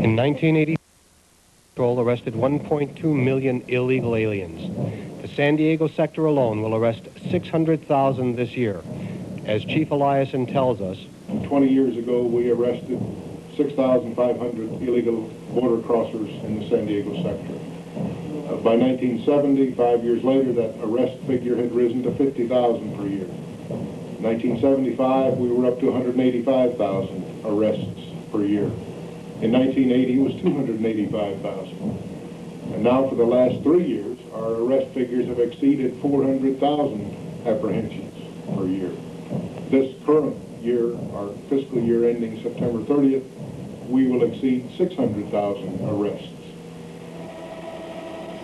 In 1980, Patrol arrested 1.2 million illegal aliens. The San Diego sector alone will arrest 600,000 this year. As Chief Eliason tells us, 20 years ago, we arrested 6,500 illegal border crossers in the San Diego sector. By 1970, 5 years later, that arrest figure had risen to 50,000 per year. 1975, we were up to 185,000 arrests per year. In 1980, it was 285,000. And now for the last 3 years, our arrest figures have exceeded 400,000 apprehensions per year. This current year, our fiscal year ending September 30th, we will exceed 600,000 arrests.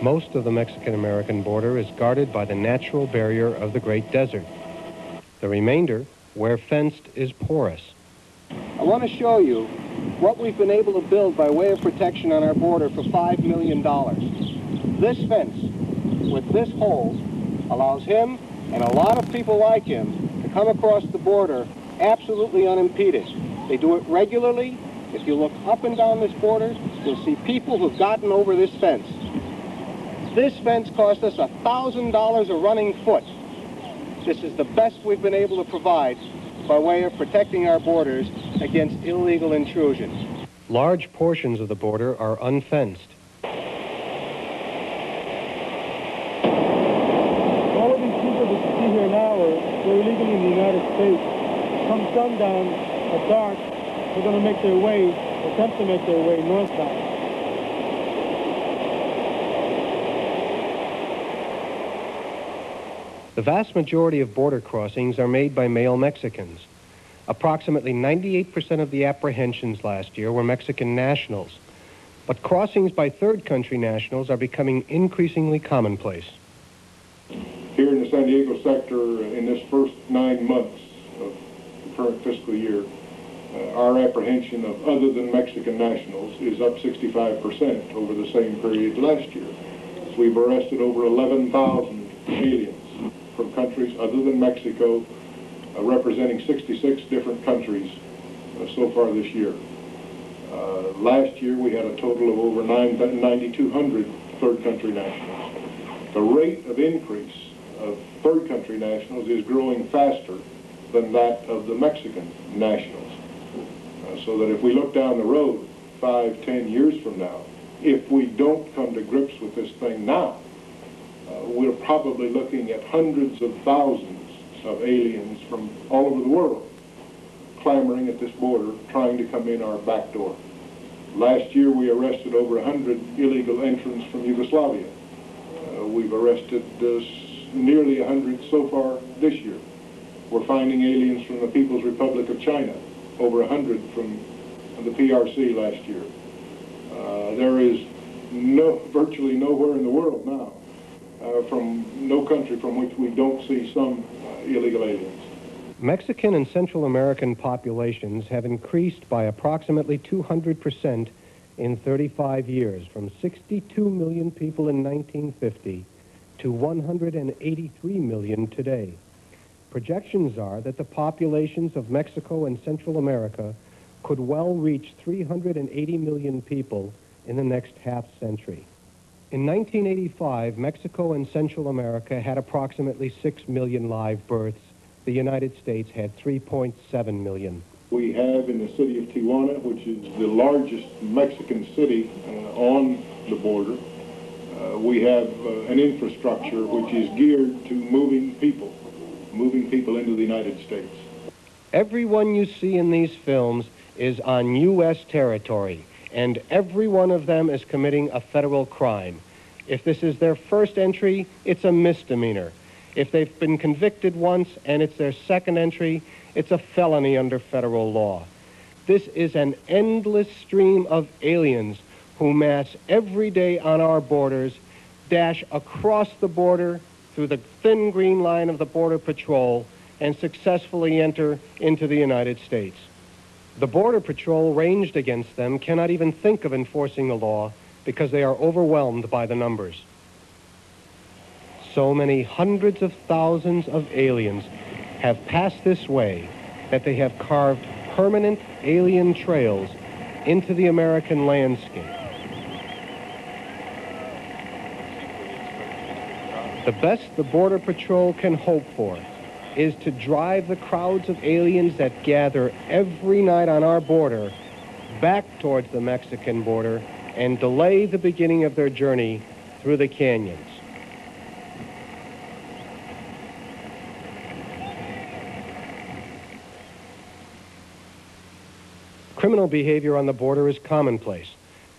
Most of the Mexican-American border is guarded by the natural barrier of the Great Desert. The remainder, where fenced, is porous. I want to show you what we've been able to build by way of protection on our border for $5 million. This fence, with this hole, allows him and a lot of people like him to come across the border absolutely unimpeded. They do it regularly. If you look up and down this border, you'll see people who've gotten over this fence. This fence cost us $1,000 a running foot. This is the best we've been able to provide by way of protecting our borders against illegal intrusion. Large portions of the border are unfenced. All of these people that you see here now they're illegally in the United States. Come sundown at dark, they're going to make their way, attempt to make their way northbound. The vast majority of border crossings are made by male Mexicans. Approximately 98% of the apprehensions last year were Mexican nationals. But crossings by third country nationals are becoming increasingly commonplace. Here in the San Diego sector, in this first 9 months of the current fiscal year, our apprehension of other than Mexican nationals is up 65% over the same period last year. We've arrested over 11,000 aliens from countries other than Mexico, representing 66 different countries so far this year. Last year we had a total of over 9,200 third country nationals. The rate of increase of third country nationals is growing faster than that of the Mexican nationals. So that if we look down the road 5, 10 years from now, if we don't come to grips with this thing now, we're probably looking at hundreds of thousands of aliens from all over the world clamoring at this border, trying to come in our back door. Last year we arrested over 100 illegal entrants from Yugoslavia. We've arrested nearly 100 so far this year. We're finding aliens from the People's Republic of China, over 100 from the PRC last year. There is virtually nowhere in the world now, from no country from which we don't see some illegal aliens. Mexican and Central American populations have increased by approximately 200% in 35 years, from 62 million people in 1950 to 183 million today. Projections are that the populations of Mexico and Central America could well reach 380 million people in the next half-century. In 1985, Mexico and Central America had approximately 6 million live births. The United States had 3.7 million. We have in the city of Tijuana, which is the largest Mexican city on the border, we have an infrastructure which is geared to moving people into the United States. Everyone you see in these films is on U.S. territory, and every one of them is committing a federal crime. If this is their first entry, it's a misdemeanor. If they've been convicted once and it's their second entry, it's a felony under federal law. This is an endless stream of aliens who mass every day on our borders, dash across the border through the thin green line of the Border Patrol, and successfully enter into the United States. The Border Patrol ranged against them cannot even think of enforcing the law because they are overwhelmed by the numbers. So many hundreds of thousands of aliens have passed this way that they have carved permanent alien trails into the American landscape. The best the Border Patrol can hope for is to drive the crowds of aliens that gather every night on our border back towards the Mexican border and delay the beginning of their journey through the canyons. Criminal behavior on the border is commonplace,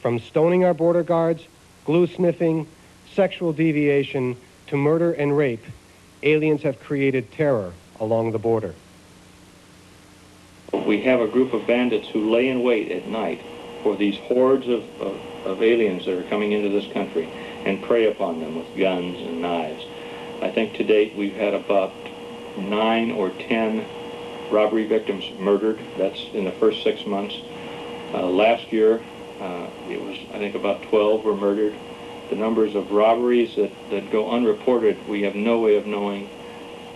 from stoning our border guards, glue sniffing, sexual deviation, to murder and rape. Aliens have created terror along the border. We have a group of bandits who lay in wait at night for these hordes of aliens that are coming into this country and prey upon them with guns and knives. I think to date we've had about 9 or 10 robbery victims murdered. That's in the first 6 months. Last year, it was, I think, about 12 were murdered. The numbers of robberies that go unreported, we have no way of knowing.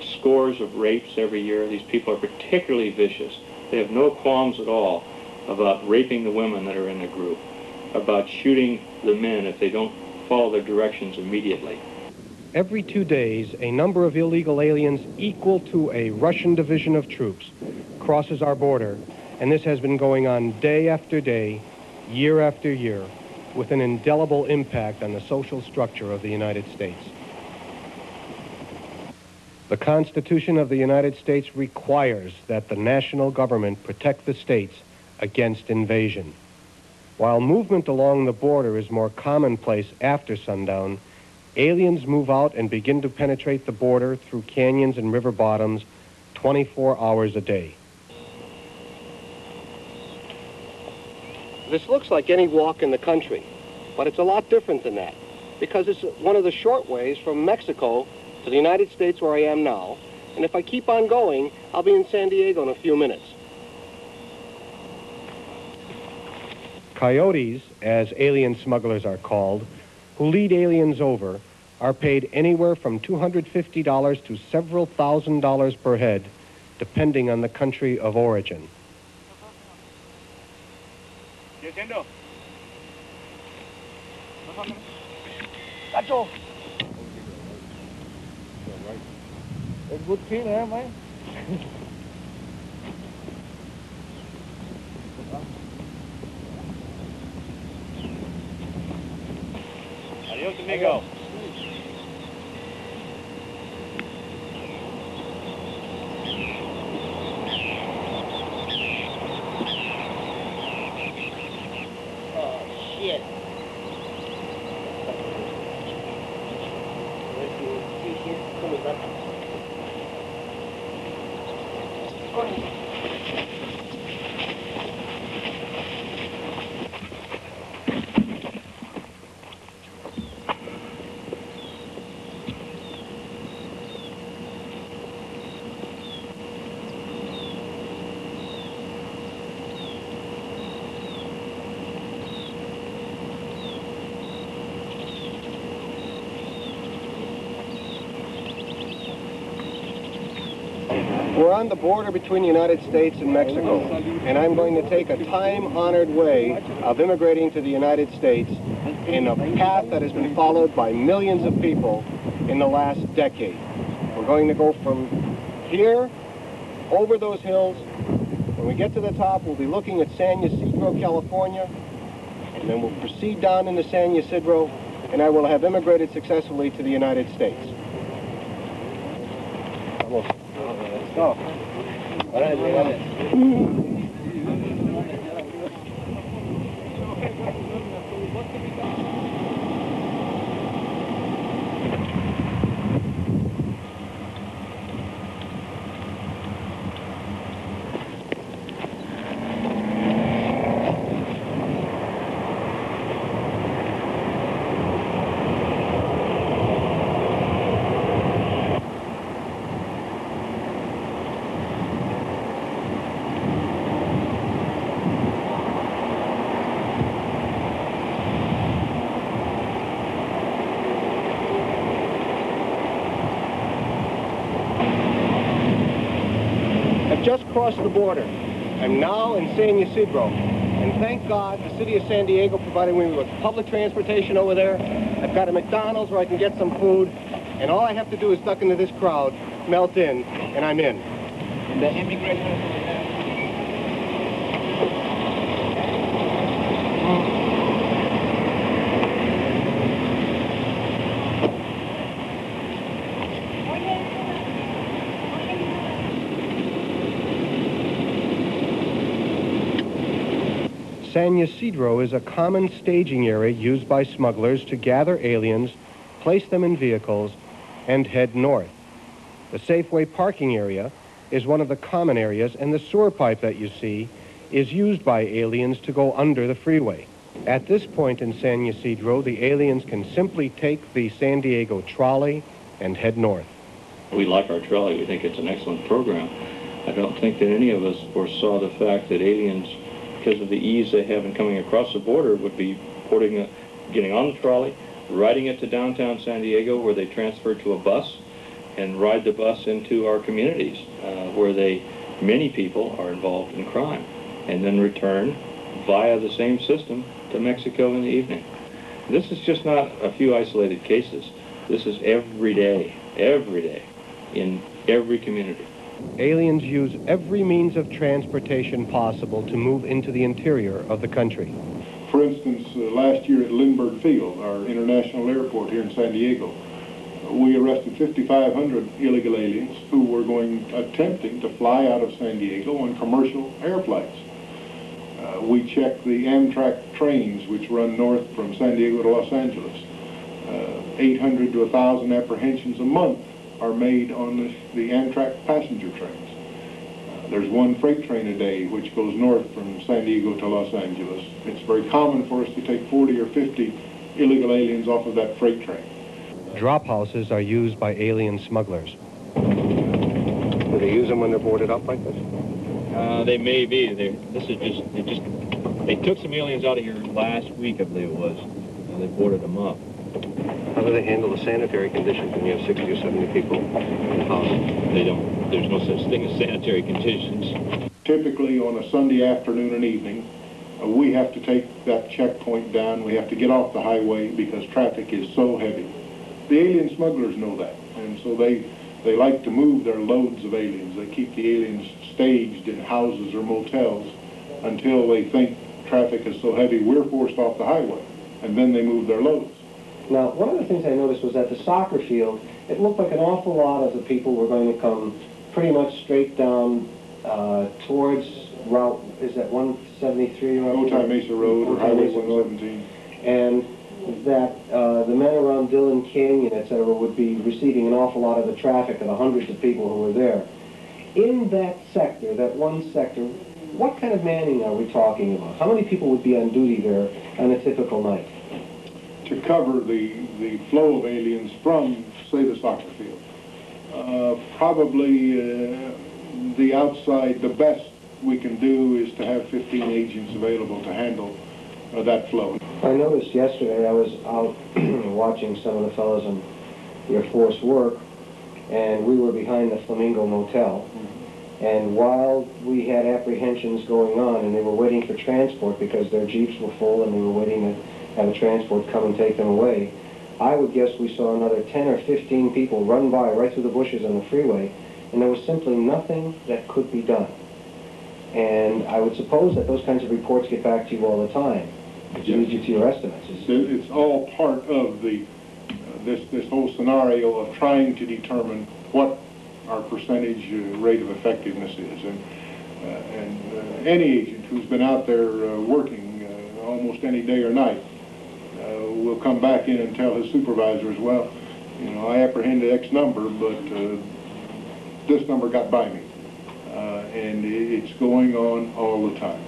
Scores of rapes every year. These people are particularly vicious. They have no qualms at all about raping the women that are in the group, about shooting the men if they don't follow their directions immediately. Every 2 days, a number of illegal aliens equal to a Russian division of troops crosses our border, and this has been going on day after day, year after year, with an indelible impact on the social structure of the United States. The Constitution of the United States requires that the national government protect the states against invasion. While movement along the border is more commonplace after sundown, aliens move out and begin to penetrate the border through canyons and river bottoms 24 hours a day. This looks like any walk in the country, but it's a lot different than that, because it's one of the short ways from Mexico to the United States where I am now, and if I keep on going, I'll be in San Diego in a few minutes. Coyotes, as alien smugglers are called, who lead aliens over, are paid anywhere from $250 to several $1,000s per head, depending on the country of origin. Cacho! It's good feel, eh, man? Adios, amigo. We're on the border between the United States and Mexico, and I'm going to take a time-honored way of immigrating to the United States in a path that has been followed by millions of people in the last decade. We're going to go from here, over those hills. When we get to the top, we'll be looking at San Ysidro, California, and then we'll proceed down into San Ysidro, and I will have immigrated successfully to the United States. Vamos. Go. Just crossed the border. I'm now in San Ysidro. And thank God the city of San Diego provided me with public transportation over there. I've got a McDonald's where I can get some food. And all I have to do is duck into this crowd, melt in, and I'm in. The immigration... San Ysidro is a common staging area used by smugglers to gather aliens, place them in vehicles, and head north. The Safeway parking area is one of the common areas, and the sewer pipe that you see is used by aliens to go under the freeway. At this point in San Ysidro, the aliens can simply take the San Diego trolley and head north. We like our trolley. We think it's an excellent program. I don't think that any of us foresaw the fact that aliens, because of the ease they have in coming across the border, would be getting on the trolley, riding it to downtown San Diego, where they transfer to a bus and ride the bus into our communities, where many people are involved in crime, and then return via the same system to Mexico in the evening. This is just not a few isolated cases. This is every day, in every community. Aliens use every means of transportation possible to move into the interior of the country. For instance, last year at Lindbergh Field, our international airport here in San Diego, we arrested 5,500 illegal aliens who were attempting to fly out of San Diego on commercial airplanes. We checked the Amtrak trains which run north from San Diego to Los Angeles. 800 to 1,000 apprehensions a month are made on the Amtrak passenger trains. There's one freight train a day which goes north from San Diego to Los Angeles. It's very common for us to take 40 or 50 illegal aliens off of that freight train. Drop houses are used by alien smugglers. Do they use them when they're boarded up like this? They may be. They took some aliens out of here last week, I believe it was, and they boarded them up. How do they handle the sanitary conditions when you have 60 or 70 people in the house? They don't. There's no such thing as sanitary conditions. Typically on a Sunday afternoon and evening, we have to take that checkpoint down. We have to get off the highway because traffic is so heavy. The alien smugglers know that, and so they like to move their loads of aliens. They keep the aliens staged in houses or motels until they think traffic is so heavy we're forced off the highway, and then they move their loads. Now, one of the things I noticed was at the soccer field, it looked like an awful lot of the people were going to come pretty much straight down towards route, is that 173? Otay Mesa Road or Highway 117. And that the men around Dillon Canyon, etc., would be receiving an awful lot of the traffic of the hundreds of people who were there. In that sector, that one sector, what kind of manning are we talking about? How many people would be on duty there on a typical night? To cover the flow of aliens from, say, the soccer field. Probably the outside, the best we can do is to have 15 agents available to handle that flow. I noticed yesterday I was out watching some of the fellows in the Air Force work, and we were behind the Flamingo Motel. And while we had apprehensions going on and they were waiting for transport because their jeeps were full and they were waiting to have a transport come and take them away, I would guess we saw another 10 or 15 people run by right through the bushes on the freeway, and there was simply nothing that could be done. And I would suppose that those kinds of reports get back to you all the time. It leads you to your estimates. It's all part of the this whole scenario of trying to determine what our percentage rate of effectiveness is. And any agent who's been out there working almost any day or night will come back in and tell his supervisors, well, you know, I apprehended X number, but this number got by me. And it's going on all the time.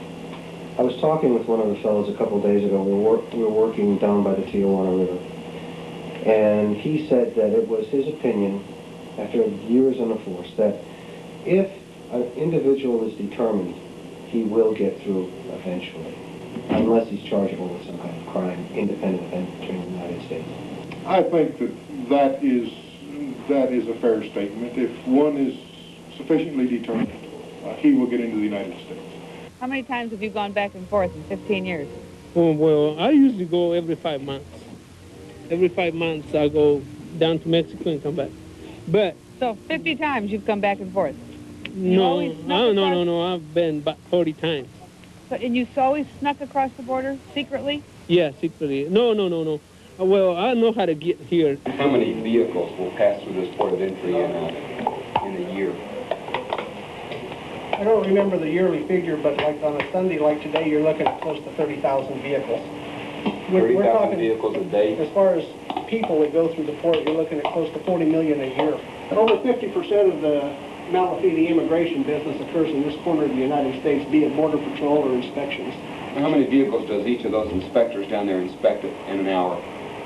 I was talking with one of the fellows a couple of days ago. We were working down by the Tijuana River. And he said that it was his opinion, after years on the force, that if an individual is determined, he will get through eventually, unless he's chargeable with some kind of crime, independent of entering the United States. I think that is a fair statement. If one is sufficiently determined, he will get into the United States. How many times have you gone back and forth in 15 years? Oh, well, I usually go every 5 months. Every 5 months I go down to Mexico and come back. But So 50 times you've come back and forth? no, I've been about 40 times. So, and you always snuck across the border secretly? Yeah, secretly. No. Well, I know how to get here. How many vehicles will pass through this port of entry in a year? I don't remember the yearly figure, but like on a Sunday like today, you're looking at close to 30,000 vehicles. 30,000 vehicles a day? As far as people that go through the port, you're looking at close to 40 million a year. Over 50% of the Malafide immigration business occurs in this corner of the United States, be it Border Patrol or inspections. How many vehicles does each of those inspectors down there inspect it in an hour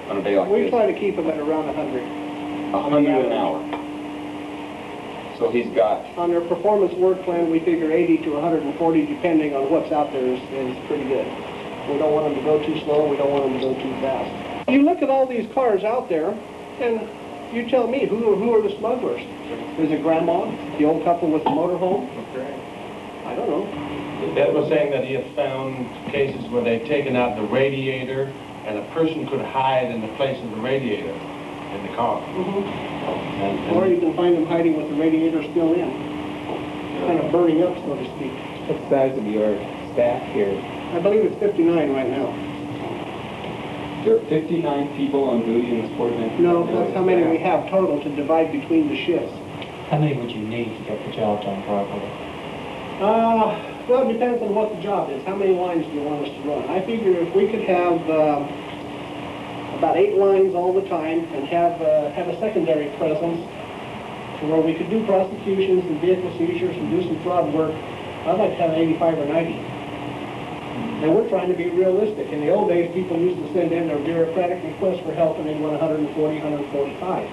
on a day like We this? try to keep them at around 100. 100 an hour. So he's got... On their performance work plan, we figure 80 to 140, depending on what's out there, is pretty good. We don't want them to go too slow, we don't want them to go too fast. You look at all these cars out there, and you tell me, who are the smugglers? Is it Grandma, the old couple with the motorhome? I don't know. Ed was saying that he has found cases where they've taken out the radiator and a person could hide in the place of the radiator in the car. Or you can find them hiding with the radiator still in, kind of burning up, so to speak. What size of your staff here? I believe it's 59 right now. There are 59 people on duty in this port of entry? No, that's how many we have total to divide between the shifts. How many would you need to get the job done properly? Well, it depends on what the job is. How many lines do you want us to run? I figure if we could have about 8 lines all the time and have a secondary presence to where we could do prosecutions and vehicle seizures and do some fraud work, I'd like to have 85 or 90. And we're trying to be realistic. In the old days, people used to send in their bureaucratic requests for help and they went 140, 145.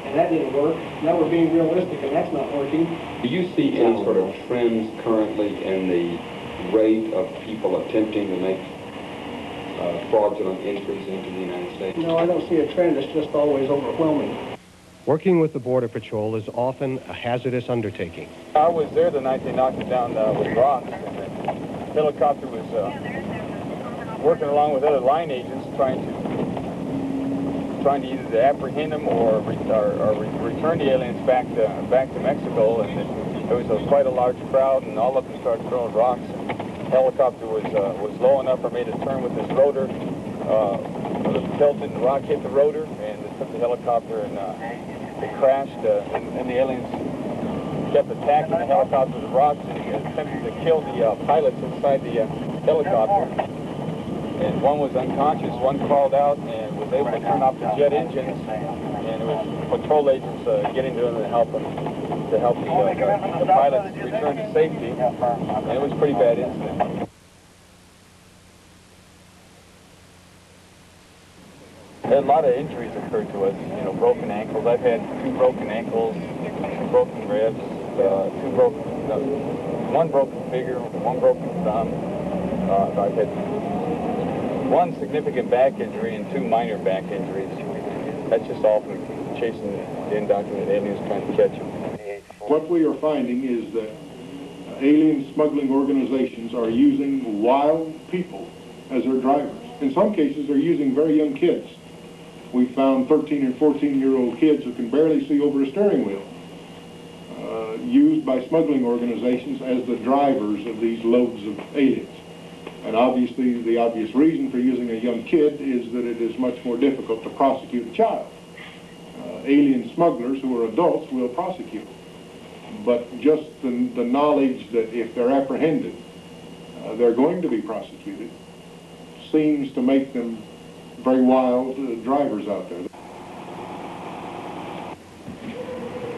And that didn't work. Now we're being realistic, and that's not working. Do you see any sort of trends currently in the rate of people attempting to make fraudulent entries into the United States? No, I don't see a trend. It's just always overwhelming. Working with the Border Patrol is often a hazardous undertaking. I was there the night they knocked it down with rocks, and the helicopter was working along with other line agents trying to either apprehend them or return the aliens back to Mexico. And there was quite a large crowd, and all of them started throwing rocks. And the helicopter was low enough for me to turn with this rotor. The tilted and the rock hit the rotor, and it took the helicopter, and it crashed. And the aliens kept attacking the helicopter with rocks, and attempted to kill the pilots inside the helicopter. And one was unconscious, one crawled out and was able to turn off the jet engines, and it was patrol agents getting to them to help them, the pilots return to safety, and it was a pretty bad incident. A lot of injuries occurred to us, broken ankles. I've had 2 broken ankles, 2 broken ribs, one broken finger, 1 broken thumb. I've had 1 significant back injury and 2 minor back injuries. That's just all from chasing the undocumented aliens trying to catch them. What we are finding is that alien smuggling organizations are using wild people as their drivers. In some cases, they're using very young kids. We found 13 and 14-year-old kids who can barely see over a steering wheel, used by smuggling organizations as the drivers of these loads of aliens. And obviously, the obvious reason for using a young kid is that it is much more difficult to prosecute a child. Alien smugglers who are adults will prosecute. But just the knowledge that if they're apprehended, they're going to be prosecuted seems to make them very wild drivers out there.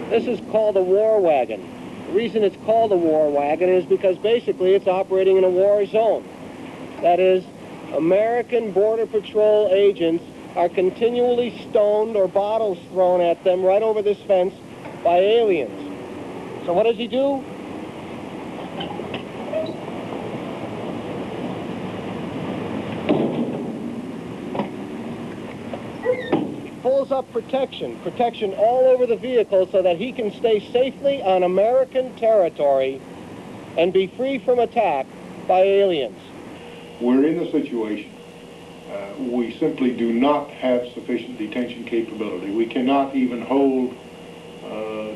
This is called a war wagon. The reason it's called a war wagon is because basically it's operating in a war zone. That is, American Border Patrol agents are continually stoned or bottles thrown at them right over this fence by aliens. So what does he do? Pulls up protection all over the vehicle so that he can stay safely on American territory and be free from attack by aliens. We're in the situation. We simply do not have sufficient detention capability. We cannot even hold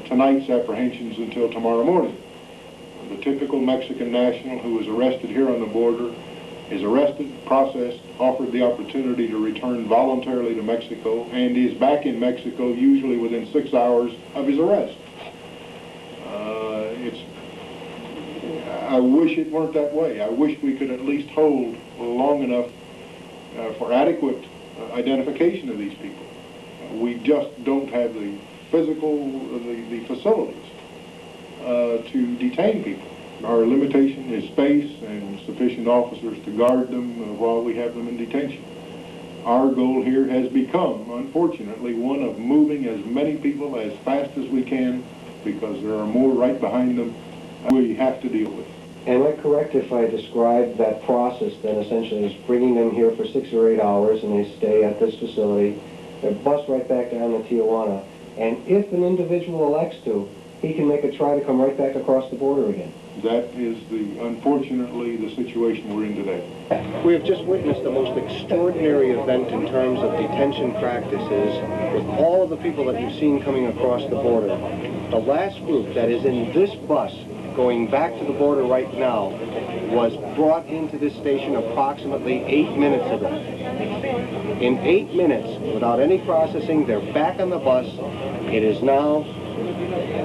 tonight's apprehensions until tomorrow morning. The typical Mexican national who is arrested here on the border is arrested, processed, offered the opportunity to return voluntarily to Mexico, and is back in Mexico usually within 6 hours of his arrest. I wish it weren't that way. I wish we could at least hold long enough for adequate identification of these people. We just don't have the the facilities to detain people. Our limitation is space and sufficient officers to guard them while we have them in detention. Our goal here has become, unfortunately, one of moving as many people as fast as we can, because there are more right behind them we have to deal with. Am I correct if I describe that process then essentially as bringing them here for 6 or 8 hours and they stay at this facility, they're bused right back down to Tijuana, and if an individual elects to, he can make a try to come right back across the border again? That is, unfortunately, the situation we're in today. We have just witnessed the most extraordinary event in terms of detention practices with all of the people that you've seen coming across the border. The last group that is in this bus going back to the border right now was brought into this station approximately 8 minutes ago. In 8 minutes, without any processing, they're back on the bus. It is now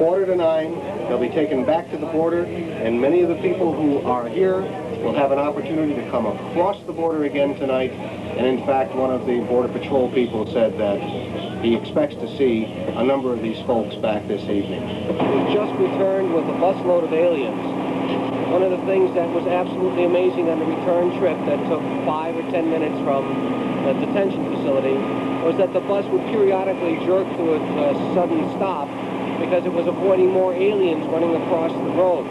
8:45. They'll be taken back to the border, and many of the people who are here will have an opportunity to come across the border again tonight. And in fact, one of the Border Patrol people said that he expects to see a number of these folks back this evening. We just returned with a busload of aliens. One of the things that was absolutely amazing on the return trip that took 5 or 10 minutes from the detention facility was that the bus would periodically jerk to a sudden stop because it was avoiding more aliens running across the road.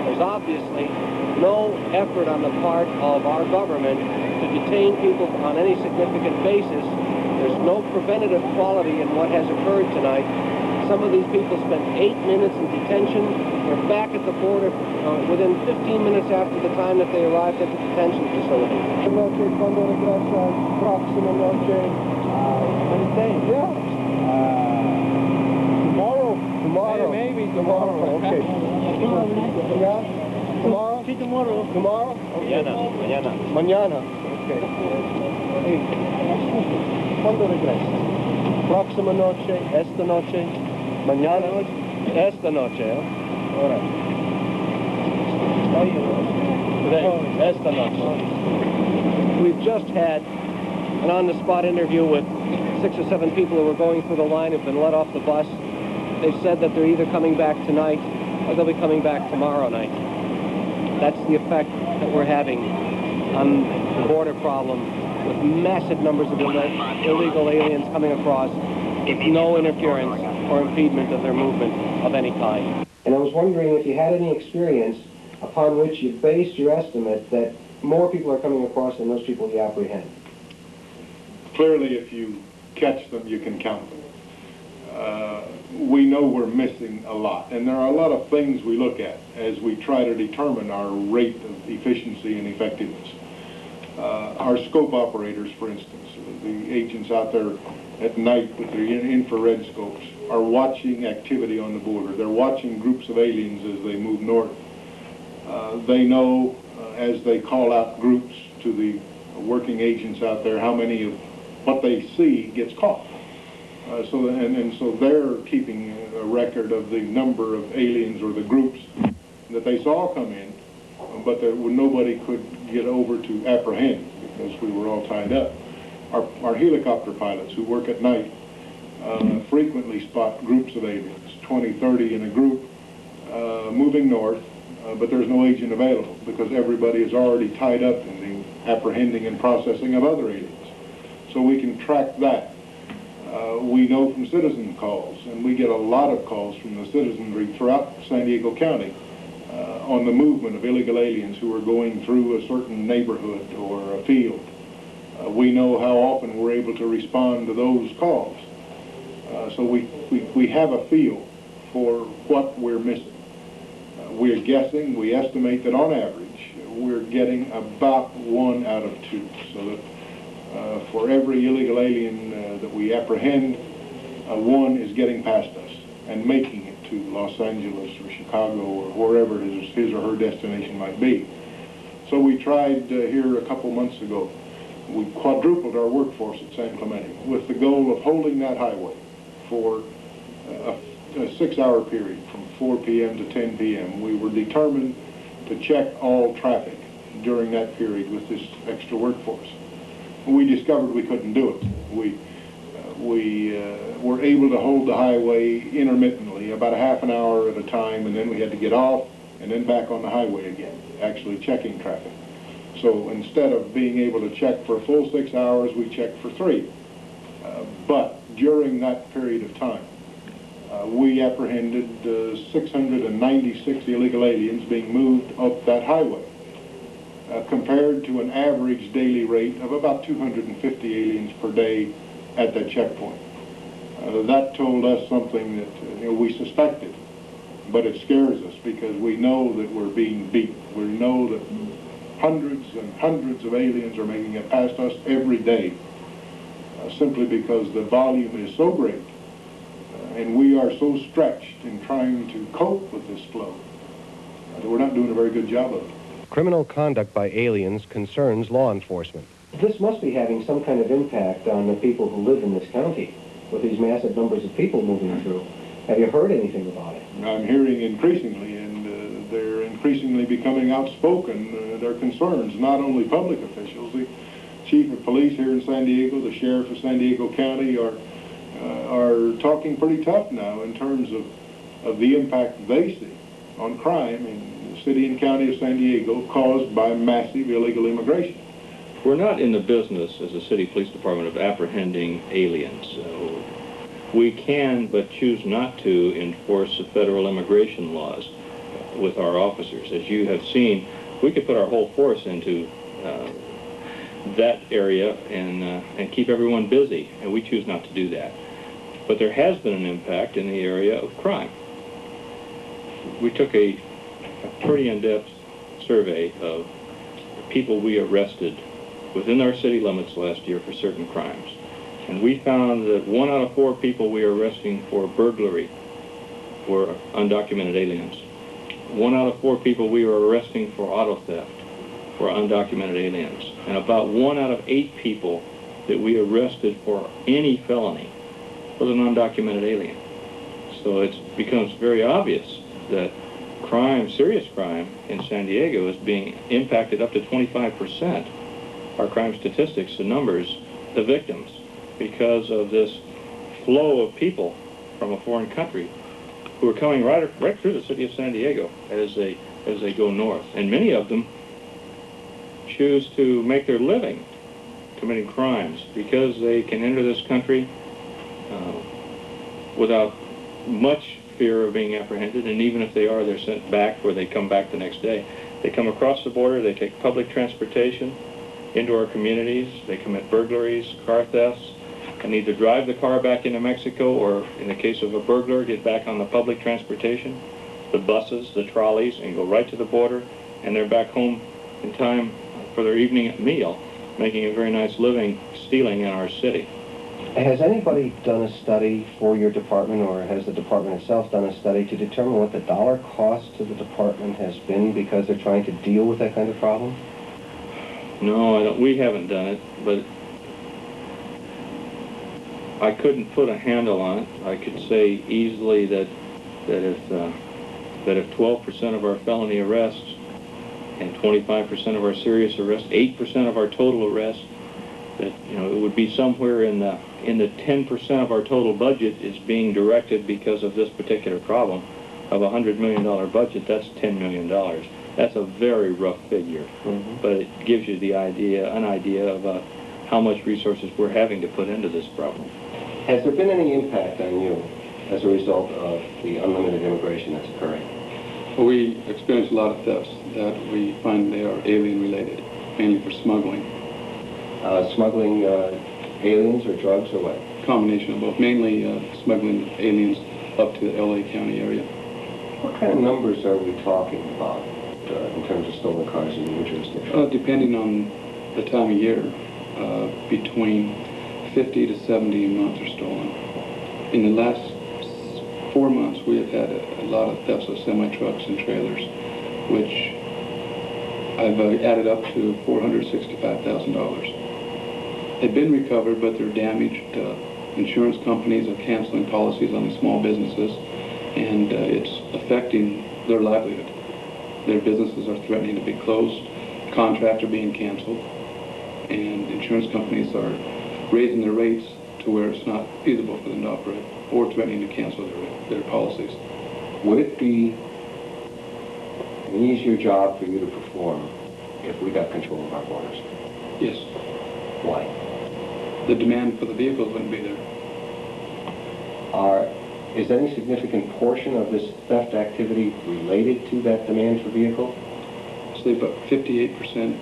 There's obviously no effort on the part of our government to detain people on any significant basis. There's no preventative quality in what has occurred tonight. Some of these people spent 8 minutes in detention. They're back at the border within 15 minutes after the time that they arrived at the detention facility. Tomorrow. Maybe tomorrow. Okay. Yeah? Tomorrow? Sí, tomorrow. Tomorrow? Okay. Mañana. Mañana. Okay. Hey. ¿Cuándo regresa? Próxima noche, esta noche, mañana, esta noche, ¿eh? Ahora. Today, esta noche. We've just had an on-the-spot interview with 6 or 7 people who were going through the line, have been let off the bus. They've said that they're either coming back tonight or they'll be coming back tomorrow night. That's the effect that we're having on the border problem, with massive numbers of illegal aliens coming across with no interference or impediment of their movement of any kind. And I was wondering if you had any experience upon which you based your estimate that more people are coming across than those people you apprehend. Clearly, if you catch them, you can count them. We know we're missing a lot, and there are a lot of things we look at as we try to determine our rate of efficiency and effectiveness. Our scope operators, for instance, the agents out there at night with their infrared scopes, are watching activity on the border. They're watching groups of aliens as they move north. They know, as they call out groups to the working agents out there, how many of what they see gets caught. So they're keeping a record of the number of aliens or the groups that they saw come in, but that nobody could get over to apprehend because we were all tied up. Our helicopter pilots who work at night frequently spot groups of aliens, 20, 30 in a group, moving north, but there's no agent available because everybody is already tied up in the apprehending and processing of other aliens. So we can track that. We know from citizen calls, and we get a lot of calls from the citizenry throughout San Diego County on the movement of illegal aliens who are going through a certain neighborhood or a field. We know how often we're able to respond to those calls. So we have a feel for what we're missing. We're guessing, we estimate that on average, we're getting about 1 out of 2. So that for every illegal alien that we apprehend, 1 is getting past us and making it to Los Angeles or Chicago or wherever his or her destination might be. So we tried here a couple months ago. We quadrupled our workforce at San Clemente with the goal of holding that highway for a 6-hour period from 4 p.m. to 10 p.m. We were determined to check all traffic during that period with this extra workforce. We discovered we couldn't do it. We were able to hold the highway intermittently, about a half an hour at a time, and then we had to get off and then back on the highway again, actually checking traffic. So instead of being able to check for a full 6 hours, we checked for 3. But during that period of time, we apprehended 696 illegal aliens being moved up that highway, compared to an average daily rate of about 250 aliens per day at that checkpoint. That told us something that we suspected, but it scares us because we know that we're being beat. We know that hundreds and hundreds of aliens are making it past us every day, simply because the volume is so great and we are so stretched in trying to cope with this flow that we're not doing a very good job of it. Criminal conduct by aliens concerns law enforcement. This must be having some kind of impact on the people who live in this county, with these massive numbers of people moving through. Have you heard anything about it? I'm hearing increasingly, and they're increasingly becoming outspoken. Their concerns, not only public officials, the chief of police here in San Diego, the sheriff of San Diego County are talking pretty tough now in terms of the impact they see on crime in the city and county of San Diego caused by massive illegal immigration. We're not in the business as a city police department of apprehending aliens. We can but choose not to enforce the federal immigration laws with our officers. As you have seen, we could put our whole force into that area and keep everyone busy, and we choose not to do that. But there has been an impact in the area of crime. We took a pretty in-depth survey of people we arrested within our city limits last year for certain crimes. And we found that 1 out of 4 people we were arresting for burglary were undocumented aliens. 1 out of 4 people we were arresting for auto theft were undocumented aliens. And about 1 out of 8 people that we arrested for any felony was an undocumented alien. So it becomes very obvious that crime, serious crime in San Diego is being impacted up to 25%. Our crime statistics, the numbers, the victims, because of this flow of people from a foreign country who are coming right through the city of San Diego as they go north. And many of them choose to make their living committing crimes because they can enter this country without much fear of being apprehended, and even if they are, they're sent back or they come back the next day. They come across the border, they take public transportation into our communities, they commit burglaries, car thefts, and either drive the car back into Mexico or, in the case of a burglar, get back on the public transportation, the buses, the trolleys, and go right to the border, and they're back home in time for their evening meal, making a very nice living stealing in our city. Has anybody done a study for your department, or has the department itself done a study to determine what the dollar cost to the department has been because they're trying to deal with that kind of problem? No, we haven't done it, but I couldn't put a handle on it. I could say easily that if 12% of our felony arrests and 25% of our serious arrests, 8% of our total arrests, that it would be somewhere in the 10% of our total budget is being directed because of this particular problem. Of a $100 million budget, that's $10 million. That's a very rough figure, but it gives you an idea about how much resources we're having to put into this problem. Has there been any impact on you as a result of the unlimited immigration that's occurring? Well, we experience a lot of thefts that we find they are alien-related, mainly for smuggling. Smuggling aliens or drugs or what? Combination of both, mainly smuggling aliens up to the LA County area. What kind of numbers are we talking about in terms of stolen cars in your jurisdiction? Depending on the time of year, between 50 to 70 a month are stolen. In the last 4 months, we have had a lot of thefts of semi-trucks and trailers, which I've added up to $465,000. They've been recovered, but they're damaged. Insurance companies are canceling policies on the small businesses, and it's affecting their livelihood. Their businesses are threatening to be closed, contracts are being canceled, and insurance companies are raising their rates to where it's not feasible for them to operate, or threatening to cancel their policies. Would it be an easier job for you to perform if we got control of our borders? Yes. Why? The demand for the vehicles wouldn't be there. Is any significant portion of this theft activity related to that demand for vehicles? I'd say about 58%.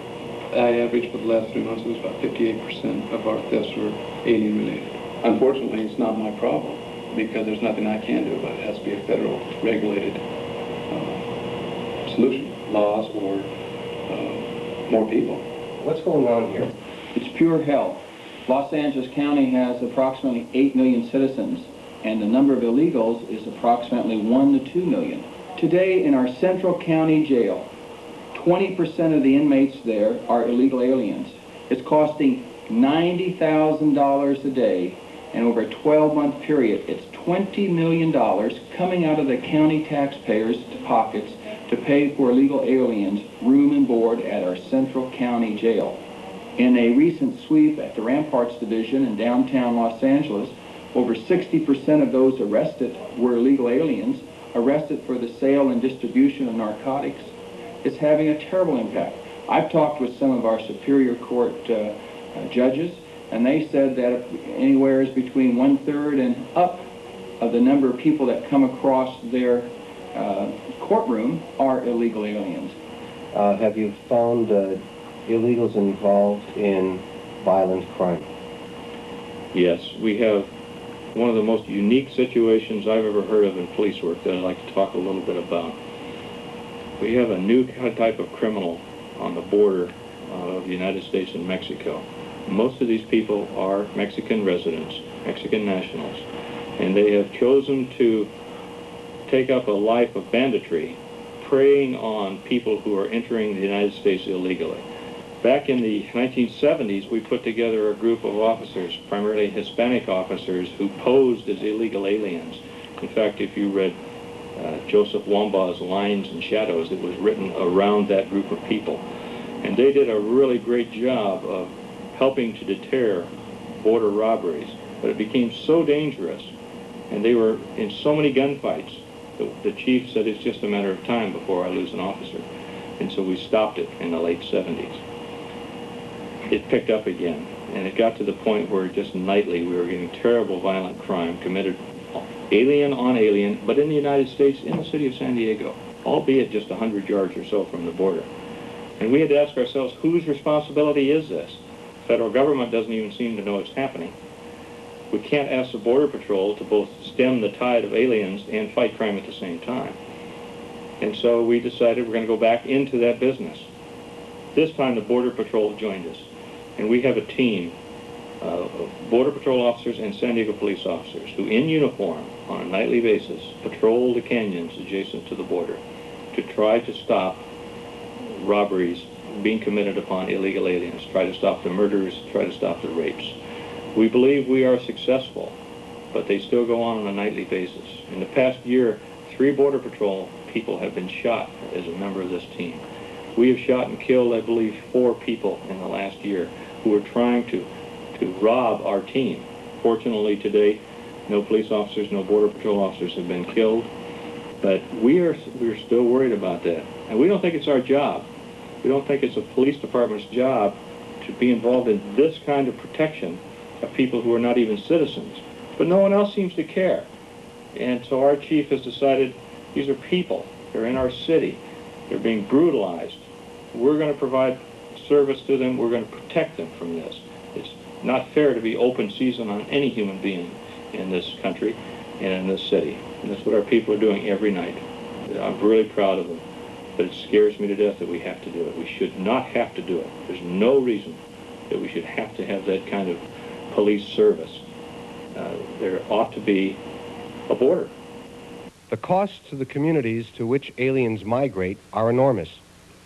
I averaged for the last 3 months, it was about 58% of our thefts were alien related. Unfortunately, it's not my problem because there's nothing I can do about it. It has to be a federal regulated solution, laws or more people. What's going on here? It's pure hell. Los Angeles County has approximately 8 million citizens, and the number of illegals is approximately 1 to 2 million. Today in our Central County Jail, 20% of the inmates there are illegal aliens. It's costing $90,000 a day, and over a 12-month period, it's $20 million coming out of the county taxpayers' pockets to pay for illegal aliens room and board at our Central County Jail. In a recent sweep at the Ramparts Division in downtown Los Angeles, over 60% of those arrested were illegal aliens, arrested for the sale and distribution of narcotics. It's having a terrible impact. I've talked with some of our Superior Court judges, and they said that anywhere is between 1/3 and up of the number of people that come across their courtroom are illegal aliens. Have you found illegals involved in violent crime? Yes, we have one of the most unique situations I've ever heard of in police work that I'd like to talk a little bit about. We have a new type of criminal on the border of the United States and Mexico. Most of these people are Mexican residents, Mexican nationals, and they have chosen to take up a life of banditry, preying on people who are entering the United States illegally. Back in the 1970s, we put together a group of officers, primarily Hispanic officers, who posed as illegal aliens. In fact, if you read Joseph Wambaugh's Lines and Shadows, it was written around that group of people. And they did a really great job of helping to deter border robberies. But it became so dangerous, and they were in so many gunfights, the chief said it's just a matter of time before I lose an officer. And so we stopped it in the late 70s. It picked up again, and it got to the point where just nightly we were getting terrible violent crime committed alien on alien, but in the United States, in the city of San Diego, albeit just 100 yards or so from the border. And we had to ask ourselves, whose responsibility is this? The federal government doesn't even seem to know it's happening. We can't ask the Border Patrol to both stem the tide of aliens and fight crime at the same time. And so we decided we're going to go back into that business. This time the Border Patrol joined us. And we have a team of Border Patrol officers and San Diego police officers who, in uniform, on a nightly basis, patrol the canyons adjacent to the border to try to stop robberies being committed upon illegal aliens, try to stop the murders, try to stop the rapes. We believe we are successful, but they still go on a nightly basis. In the past year, 3 Border Patrol people have been shot as a member of this team. We have shot and killed, I believe, 4 people in the last year who are trying to rob our team. Fortunately, today, no police officers, no Border Patrol officers have been killed, but we're still worried about that. And we don't think it's our job. We don't think it's a police department's job to be involved in this kind of protection of people who are not even citizens. But no one else seems to care. And so our chief has decided these are people. They're in our city. They're being brutalized. We're going to provide service to them. We're going to protect them from this. It's not fair to be open season on any human being in this country and in this city. And that's what our people are doing every night. I'm really proud of them. But it scares me to death that we have to do it. We should not have to do it. There's no reason that we should have to have that kind of police service. There ought to be a border. The costs to the communities to which aliens migrate are enormous.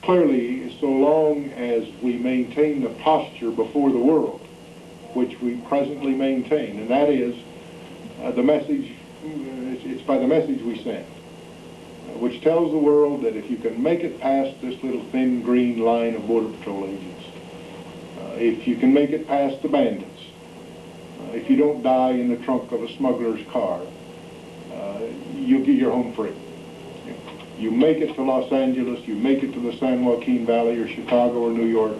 Clearly, so long as we maintain the posture before the world, which we presently maintain, and that is the message, it's by the message we send, which tells the world that if you can make it past this little thin green line of Border Patrol agents, if you can make it past the bandits, if you don't die in the trunk of a smuggler's car, you're home free. You make it to Los Angeles, you make it to the San Joaquin Valley or Chicago or New York,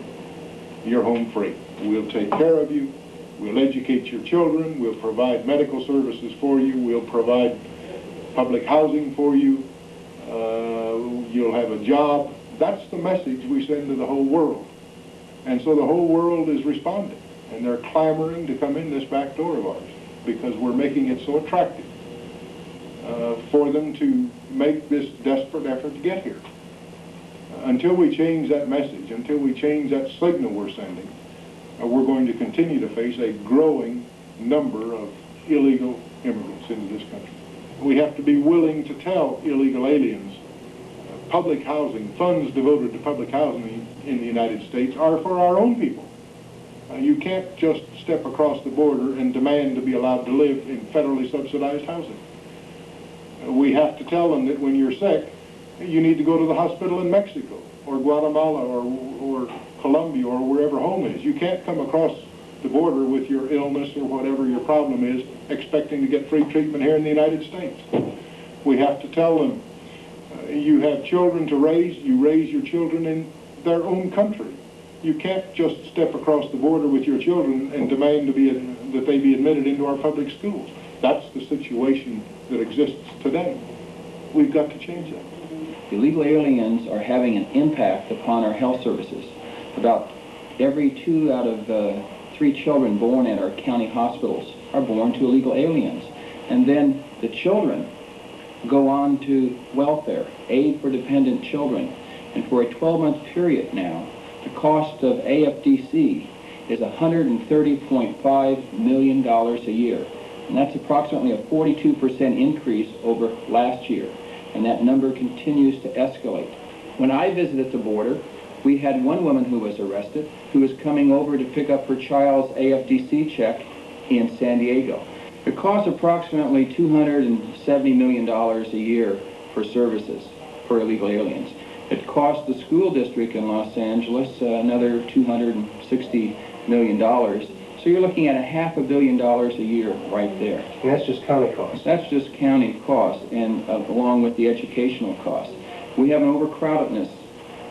you're home free. We'll take care of you, we'll educate your children, we'll provide medical services for you, we'll provide public housing for you, you'll have a job. That's the message we send to the whole world. And so the whole world is responding, and they're clamoring to come in this back door of ours because we're making it so attractive for them to make this desperate effort to get here. Until we change that message, until we change that signal we're sending, we're going to continue to face a growing number of illegal immigrants into this country. We have to be willing to tell illegal aliens public housing, funds devoted to public housing in the United States are for our own people. You can't just step across the border and demand to be allowed to live in federally subsidized housing. We have to tell them that when you're sick, you need to go to the hospital in Mexico or Guatemala or Colombia or wherever home is. You can't come across the border with your illness or whatever your problem is expecting to get free treatment here in the United States. We have to tell them, you have children to raise, you raise your children in their own country. You can't just step across the border with your children and demand that they be admitted into our public schools. That's the situation that exists today. We've got to change that. Illegal aliens are having an impact upon our health services. About every 2 out of 3 children born at our county hospitals are born to illegal aliens. And then the children go on to welfare, aid for dependent children. And for a 12-month period now, the cost of AFDC is $130.5 million a year. And that's approximately a 42% increase over last year. And that number continues to escalate. When I visited the border, we had one woman who was arrested who was coming over to pick up her child's AFDC check in San Diego. It costs approximately $270 million a year for services for illegal aliens. It costs the school district in Los Angeles another $260 million. So you're looking at $500 million a year right there. And that's just county costs. That's just county costs, and along with the educational costs. We have an overcrowdedness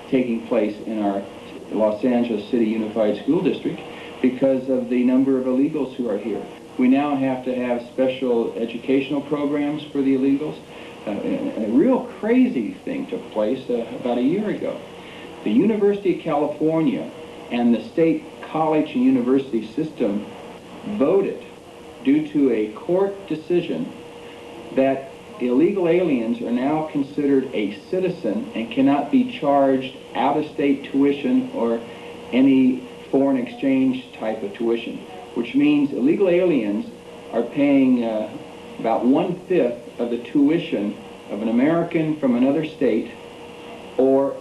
taking place in our Los Angeles City Unified School District because of the number of illegals who are here. We now have to have special educational programs for the illegals. A real crazy thing took place about a year ago. The University of California and the state college and university system voted, due to a court decision, that illegal aliens are now considered a citizen and cannot be charged out-of-state tuition or any foreign exchange type of tuition, which means illegal aliens are paying about 1/5 of the tuition of an American from another state or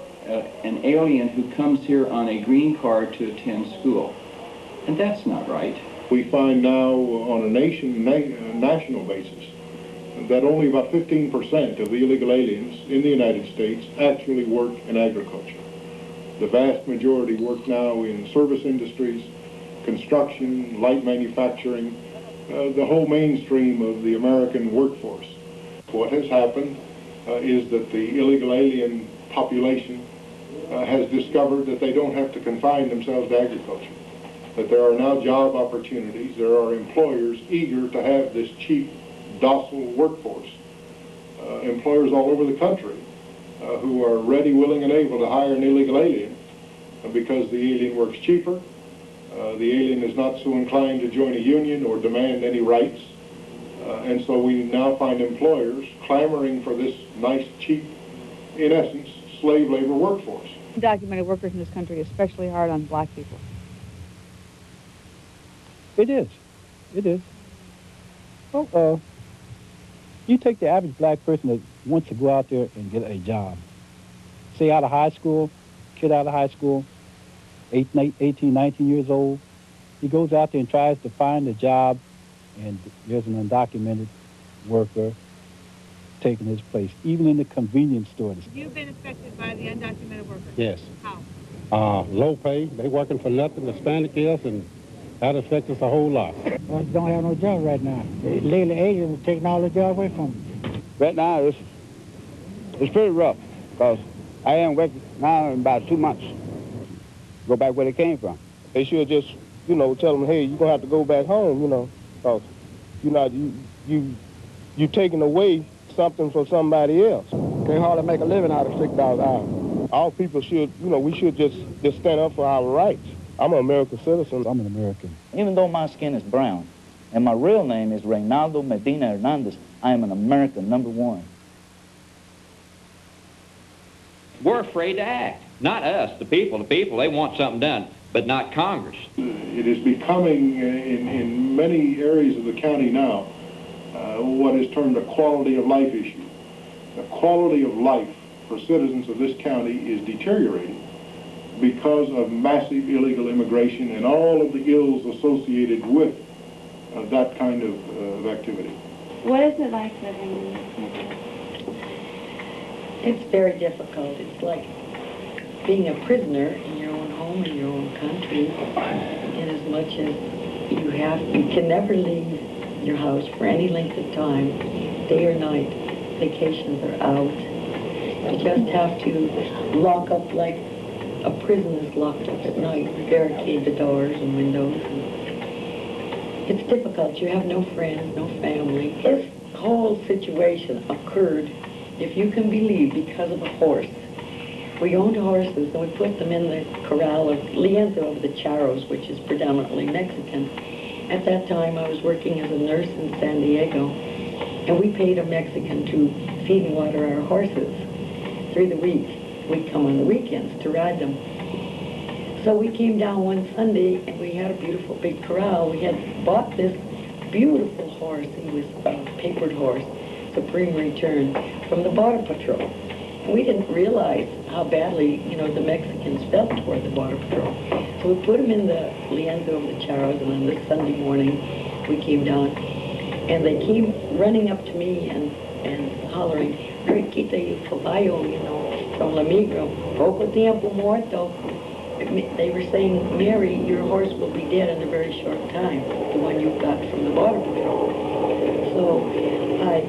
an alien who comes here on a green card to attend school. And that's not right. We find now on a national basis that only about 15% of the illegal aliens in the United States actually work in agriculture. The vast majority work now in service industries, construction, light manufacturing, the whole mainstream of the American workforce. What has happened is that the illegal alien population has discovered that they don't have to confine themselves to agriculture, that there are now job opportunities, there are employers eager to have this cheap, docile workforce, employers all over the country who are ready, willing, and able to hire an illegal alien because the alien works cheaper, the alien is not so inclined to join a union or demand any rights, and so we now find employers clamoring for this nice, cheap in essence, slave labor workforce. Undocumented workers in this country are especially hard on black people. It is. It is. Well, you take the average black person that wants to go out there and get a job. Say out of high school, kid out of high school, 18, 19 years old. He goes out there and tries to find a job, and there's an undocumented worker taking his place, even in the convenience store. Have you been affected by the undocumented workers? Yes. How? Low pay, they working for nothing, Hispanic is, and that affects us a whole lot. Well, don't have no job right now. Lately, Asians are taking all the job away from them. Right now, it's pretty rough, because I am working now in about 2 months. Go back where they came from. They should just, you know, tell them, hey, you're going to have to go back home, you know, because, you know, you taking away something from somebody else. Can't hardly make a living out of $6 an hour. All people should, you know, we should just stand up for our rights. I'm an American citizen. I'm an American. Even though my skin is brown, and my real name is Reynaldo Medina Hernandez, I am an American, #1. We're afraid to act. Not us, the people. The people, they want something done, but not Congress. It is becoming, in many areas of the county now, what is termed a quality of life issue. The quality of life for citizens of this county is deteriorating because of massive illegal immigration and all of the ills associated with that kind of activity. What is it like living in this country? It's very difficult. It's like being a prisoner in your own home, in your own country, in as much as you can never leave your house for any length of time, day or night. Vacations are out. You just have to lock up like a prison is locked up at night, barricade the doors and windows. It's difficult. You have no friends, no family. This whole situation occurred, if you can believe, because of a horse. We owned horses, and we put them in the corral of Lienzo of the Charros, which is predominantly Mexican. At that time, I was working as a nurse in San Diego, and we paid a Mexican to feed and water our horses through the week. We'd come on the weekends to ride them. So we came down one Sunday, and we had a beautiful big corral. We had bought this beautiful horse. He was a papered horse, Supreme Return, from the Border Patrol. And we didn't realize how badly, you know, the Mexicans felt toward the Border Patrol. So we put him in the Lienzo of the Charros, and on this Sunday morning, we came down, and they came running up to me and hollering, "Riquita y caballo," you know, from La Migra, "Poco tiempo muerto." They were saying, "Mary, your horse will be dead in a very short time, the one you got from the Border Patrol." So I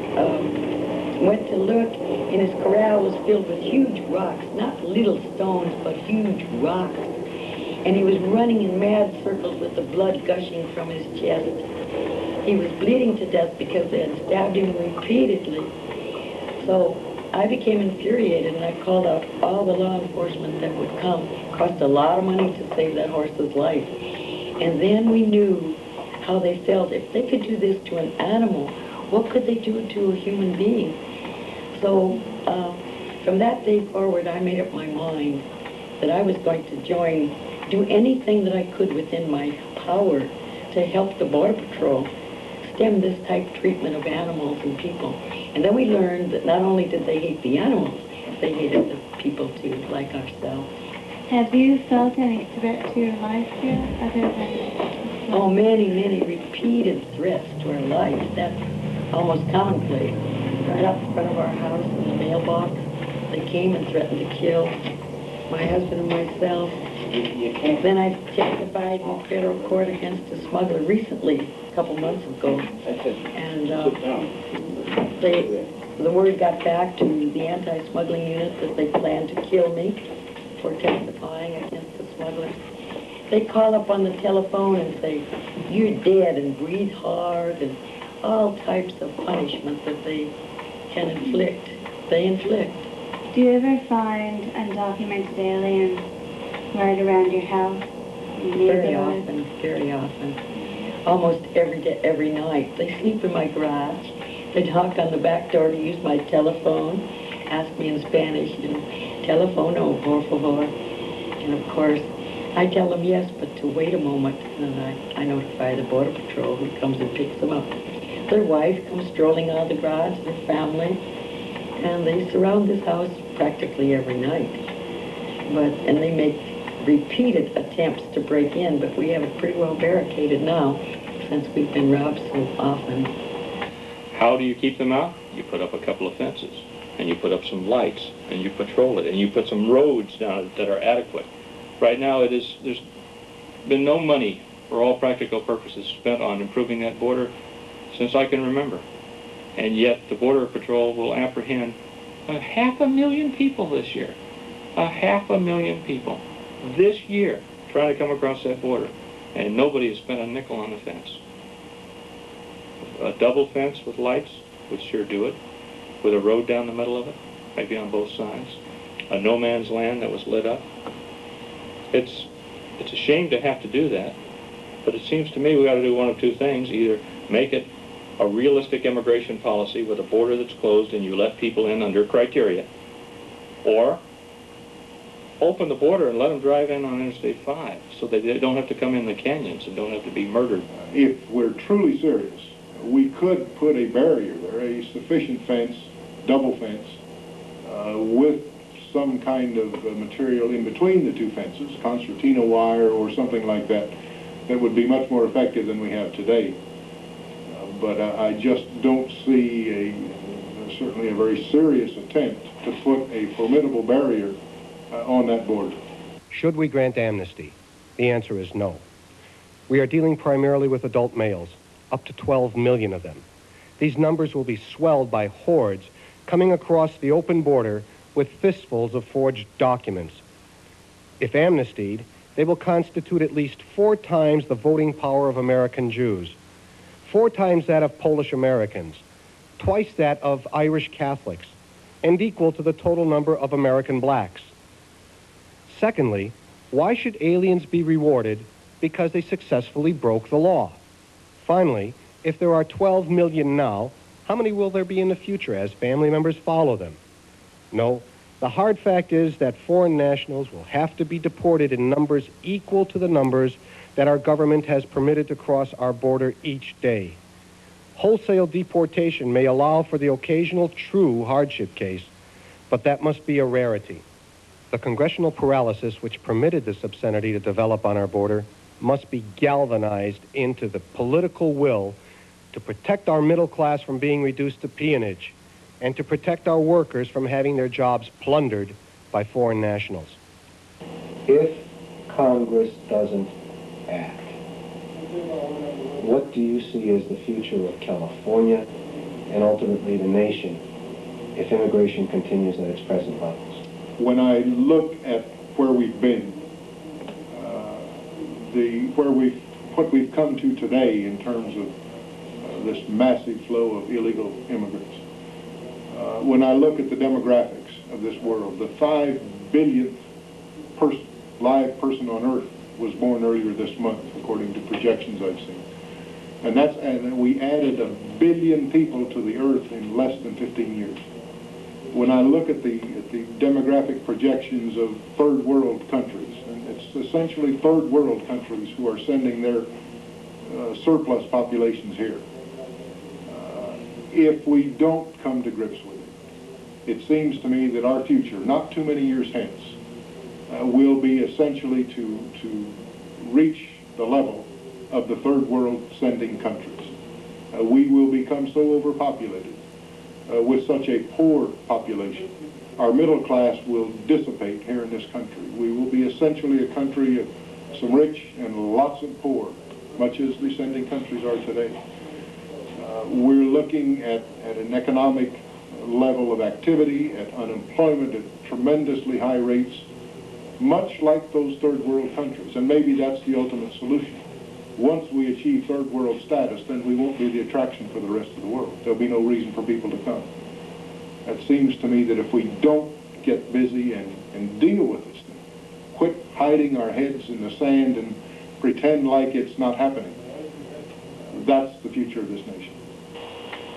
went to look, and his corral was filled with huge rocks, not little stones, but huge rocks. And he was running in mad circles with the blood gushing from his chest. He was bleeding to death because they had stabbed him repeatedly. So I became infuriated, and I called out all the law enforcement that would come. It cost a lot of money to save that horse's life. And then we knew how they felt. If they could do this to an animal, what could they do to a human being? So from that day forward, I made up my mind that I was going to do anything that I could within my power to help the Border Patrol stem this type of treatment of animals and people. And then we learned that not only did they hate the animals, they hated the people too, like ourselves. Have you felt any threat to your life here, other than... Oh, many repeated threats to our life. That's almost commonplace. Right up in front of our house in the mailbox, they came and threatened to kill my husband and myself. Then I testified in federal court against a smuggler recently, a couple months ago. And the word got back to the anti-smuggling unit that they planned to kill me for testifying against the smugglers. They call up on the telephone and say, "You're dead," and breathe hard, and all types of punishment that they can inflict. They inflict. Do you ever find undocumented aliens right around your house? Very often. Almost every day, every night. They sleep in my garage. They knock on the back door to use my telephone. ask me in Spanish, telefono, por favor. And of course, I tell them yes, but to wait a moment, and then I notify the Border Patrol who comes and picks them up. Their wife comes strolling out of the garage, their family, and they surround this house practically every night. And they make repeated attempts to break in, but we have it pretty well barricaded now since we've been robbed so often. How do you keep them out? You put up a couple of fences, and you put up some lights, and you patrol it, and you put some roads down that are adequate. Right now, there's been no money, for all practical purposes, spent on improving that border since I can remember. And yet, the Border Patrol will apprehend 500,000 people this year. 500,000 people this year trying to come across that border. And nobody has spent a nickel on the fence. A double fence with lights would sure do it, with a road down the middle of it, maybe on both sides. A no man's land that was lit up. It's a shame to have to do that, but it seems to me we got to do one of two things. Either make it a realistic immigration policy with a border that's closed and you let people in under criteria, or open the border and let them drive in on Interstate 5 so that they don't have to come in the canyons and don't have to be murdered. If we're truly serious, we could put a barrier there, a sufficient fence, double fence, with some kind of material in between the two fences, concertina wire or something like that, that would be much more effective than we have today. But I just don't see certainly a very serious attempt to put a formidable barrier on that border. Should we grant amnesty? The answer is no. We are dealing primarily with adult males, up to 12 million of them. These numbers will be swelled by hordes coming across the open border with fistfuls of forged documents. If amnestied, they will constitute at least 4 times the voting power of American Jews, 4 times that of Polish Americans, twice that of Irish Catholics, and equal to the total number of American blacks. Secondly, why should aliens be rewarded because they successfully broke the law? Finally, if there are 12 million now, how many will there be in the future as family members follow them? No, the hard fact is that foreign nationals will have to be deported in numbers equal to the numbers that our government has permitted to cross our border each day. Wholesale deportation may allow for the occasional true hardship case, but that must be a rarity. The congressional paralysis which permitted this obscenity to develop on our border must be galvanized into the political will to protect our middle class from being reduced to peonage and to protect our workers from having their jobs plundered by foreign nationals. If Congress doesn't act, what do you see as the future of California and ultimately the nation if immigration continues at its present levels? When I look at where we've been, what we've come to today in terms of this massive flow of illegal immigrants, when I look at the demographics of this world, the 5 billionth live person on Earth was born earlier this month, according to projections I've seen. And we added 1 billion people to the Earth in less than 15 years. When I look at the demographic projections of third world countries, and it's essentially third world countries who are sending their surplus populations here, if we don't come to grips with it seems to me that our future, not too many years hence, will be essentially to reach the level of the third world sending countries. We will become so overpopulated with such a poor population. Our middle class will dissipate here in this country. We will be essentially a country of some rich and lots of poor, much as the sending countries are today. We're looking at an economic level of activity, at unemployment at tremendously high rates, much like those third world countries. And maybe that's the ultimate solution. Once we achieve third world status, then we won't be the attraction for the rest of the world. There'll be no reason for people to come. It seems to me that if we don't get busy and deal with this thing, quit hiding our heads in the sand and pretend like it's not happening, that's the future of this nation.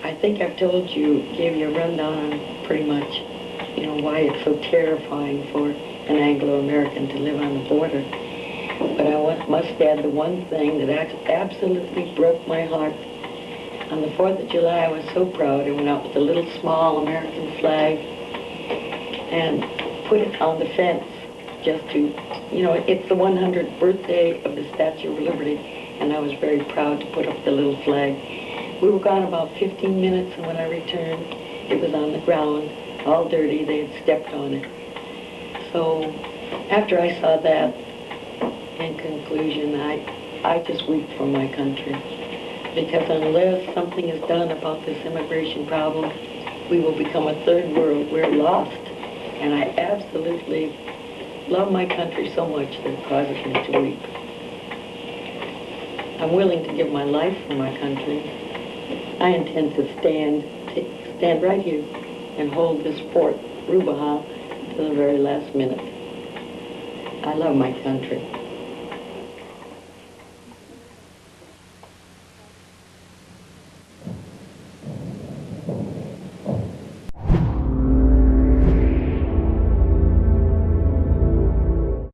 I think I've told you, gave you a rundown on pretty much you know, why it's so terrifying for an Anglo-American to live on the border. But I must add the one thing that absolutely broke my heart. On the 4th of July, I was so proud. I went out with a little small American flag and put it on the fence just to, you know, it's the 100th birthday of the Statue of Liberty, and I was very proud to put up the little flag. We were gone about 15 minutes, and when I returned, it was on the ground, all dirty. They had stepped on it. So after I saw that, in conclusion, I just weep for my country. Because unless something is done about this immigration problem, we will become a third world. We're lost. And I absolutely love my country so much that it causes me to weep. I'm willing to give my life for my country. I intend to stand right here and hold this fort, Rubaha, to the very last minute. I love my country.